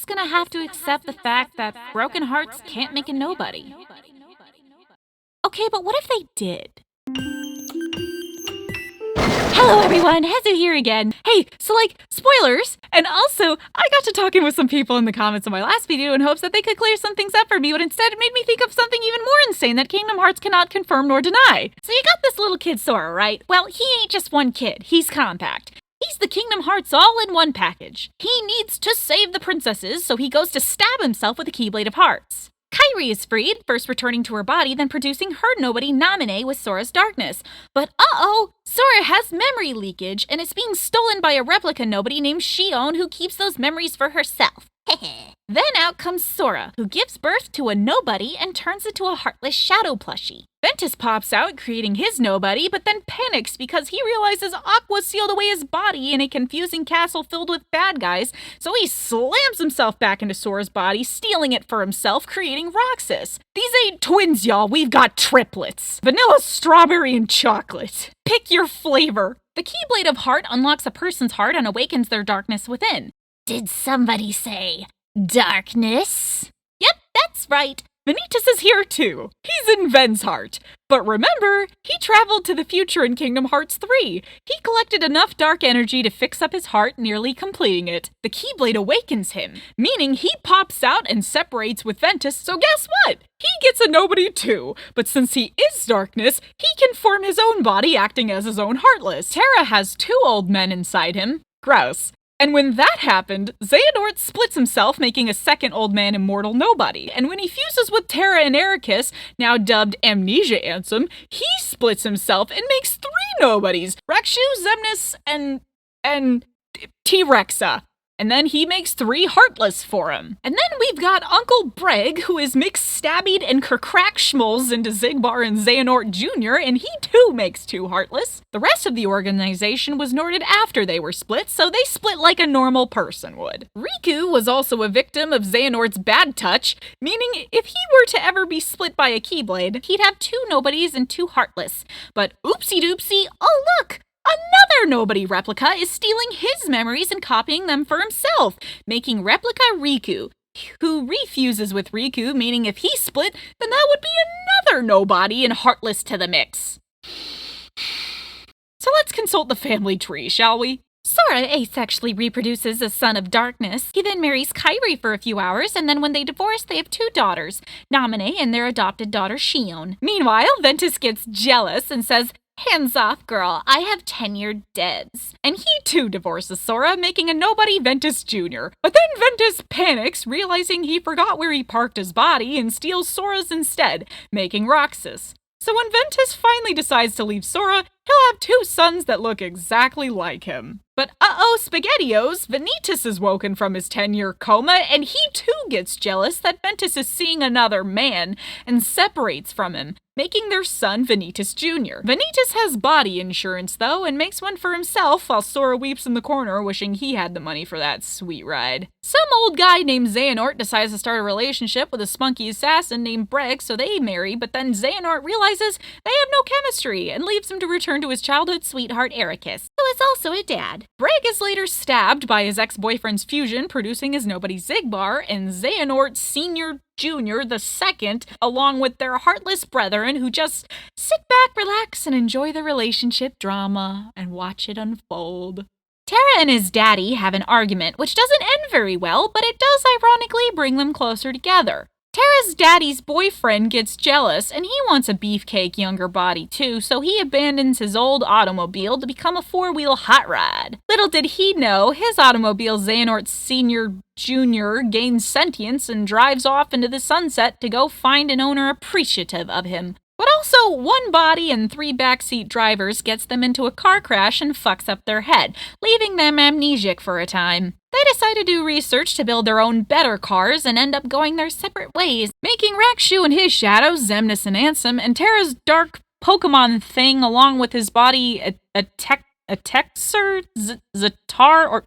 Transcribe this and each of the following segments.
just gonna have to accept the fact that broken hearts can't make a nobody. Okay, but what if they did? Hello everyone, Hezu here again. Hey, so spoilers, and also, I got to talking with some people in the comments of my last video in hopes that they could clear some things up for me, but instead it made me think of something even more insane that Kingdom Hearts cannot confirm nor deny. So you got this little kid Sora, right? Well, he ain't just one kid, he's compact. He's the Kingdom Hearts all-in-one package. He needs to save the princesses, so he goes to stab himself with a Keyblade of Hearts. Kairi is freed, first returning to her body, then producing her nobody Naminé with Sora's darkness. But Sora has memory leakage, and it's being stolen by a replica nobody named Xion, who keeps those memories for herself. Then out comes Sora, who gives birth to a nobody and turns into a heartless shadow plushie. Ventus pops out, creating his nobody, but then panics because he realizes Aqua sealed away his body in a confusing castle filled with bad guys, so he slams himself back into Sora's body, stealing it for himself, creating Roxas. These ain't twins, y'all, we've got triplets. Vanilla, strawberry, and chocolate. Pick your flavor. The Keyblade of Heart unlocks a person's heart and awakens their darkness within. Did somebody say darkness? Yep, that's right. Vanitas is here too. He's in Ven's heart. But remember, he traveled to the future in Kingdom Hearts 3. He collected enough dark energy to fix up his heart, nearly completing it. The Keyblade awakens him, meaning he pops out and separates with Ventus, so guess what? He gets a nobody too. But since he is darkness, he can form his own body, acting as his own Heartless. Terra has 2 old men inside him. Gross. And when that happened, Xehanort splits himself, making a second old man immortal nobody. And when he fuses with Terra and Ericus, now dubbed Amnesia Ansem, he splits himself and makes 3 nobodies. Rakshu, Xemnas, and T-Rexa. And then he makes 3 Heartless for him. And then we've got Uncle Breg, who is mixed Stabbied and Kercrack Schmoles into Xigbar and Xehanort Jr., and he too makes 2 Heartless. The rest of the organization was Norted after they were split, so they split like a normal person would. Riku was also a victim of Xehanort's bad touch, meaning if he were to ever be split by a Keyblade, he'd have 2 nobodies and 2 Heartless. But oopsie doopsie, oh look! Another nobody replica is stealing his memories and copying them for himself, making replica Riku, who refuses with Riku, meaning if he split, then that would be another nobody and Heartless to the mix. So let's consult the family tree, shall we? Sora asexually reproduces a son of darkness. He then marries Kairi for a few hours, and then when they divorce, they have 2 daughters, Naminé and their adopted daughter Xion. Meanwhile, Ventus gets jealous and says, "Hands off, girl, I have tenured deads." And he too divorces Sora, making a nobody Ventus Jr. But then Ventus panics, realizing he forgot where he parked his body, and steals Sora's instead, making Roxas. So when Ventus finally decides to leave Sora, he'll have 2 sons that look exactly like him. But SpaghettiOs, Vanitas is woken from his 10-year coma, and he too gets jealous that Ventus is seeing another man, and separates from him, making their son Vanitas Jr. Vanitas has body insurance though, and makes one for himself, while Sora weeps in the corner, wishing he had the money for that sweet ride. Some old guy named Xehanort decides to start a relationship with a spunky assassin named Breg, so they marry, but then Xehanort realizes they have no chemistry, and leaves him to return to his childhood sweetheart Ericus, who is also a dad. Breg is later stabbed by his ex-boyfriend's fusion, producing his nobody Xigbar, and Xehanort Sr. Jr. II, along with their heartless brethren who just sit back, relax, and enjoy the relationship drama and watch it unfold. Terra and his daddy have an argument, which doesn't end very well, but it does ironically bring them closer together. Terra's daddy's boyfriend gets jealous, and he wants a beefcake younger body too, so he abandons his old automobile to become a 4-wheel hot rod. Little did he know, his automobile Xehanort Sr. Jr. gains sentience and drives off into the sunset to go find an owner appreciative of him. But also, 1 body and 3 backseat drivers gets them into a car crash and fucks up their head, leaving them amnesiac for a time. They decide to do research to build their own better cars and end up going their separate ways, making Rakshu and his shadows, Xemnas and Ansem, and Terra's dark Pokemon thing along with his body, a Texer, Zatar, or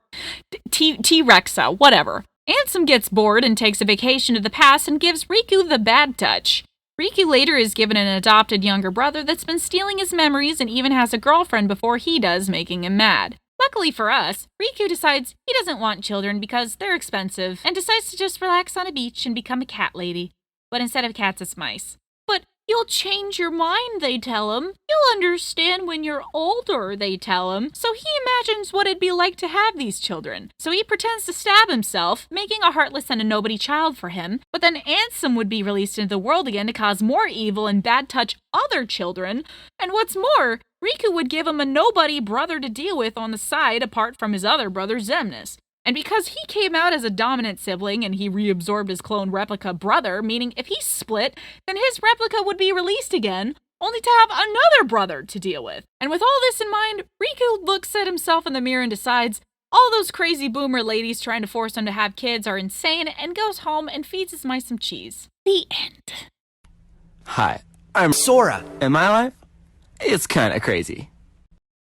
T-Rexa, whatever. Ansem gets bored and takes a vacation to the past and gives Riku the bad touch. Riku later is given an adopted younger brother that's been stealing his memories and even has a girlfriend before he does, making him mad. Luckily for us, Riku decides he doesn't want children because they're expensive and decides to just relax on a beach and become a cat lady. But instead of cats, it's mice. But you'll change your mind, they tell him. You'll understand when you're older, they tell him. So he imagines what it'd be like to have these children. So he pretends to stab himself, making a heartless and a nobody child for him. But then Ansem would be released into the world again to cause more evil and bad touch other children. And what's more, Riku would give him a nobody brother to deal with on the side apart from his other brother Xemnas. And because he came out as a dominant sibling and he reabsorbed his clone replica brother, meaning if he split, then his replica would be released again, only to have another brother to deal with. And with all this in mind, Riku looks at himself in the mirror and decides all those crazy boomer ladies trying to force him to have kids are insane and goes home and feeds his mice some cheese. The end. Hi, I'm Sora, and my life, it's kinda crazy.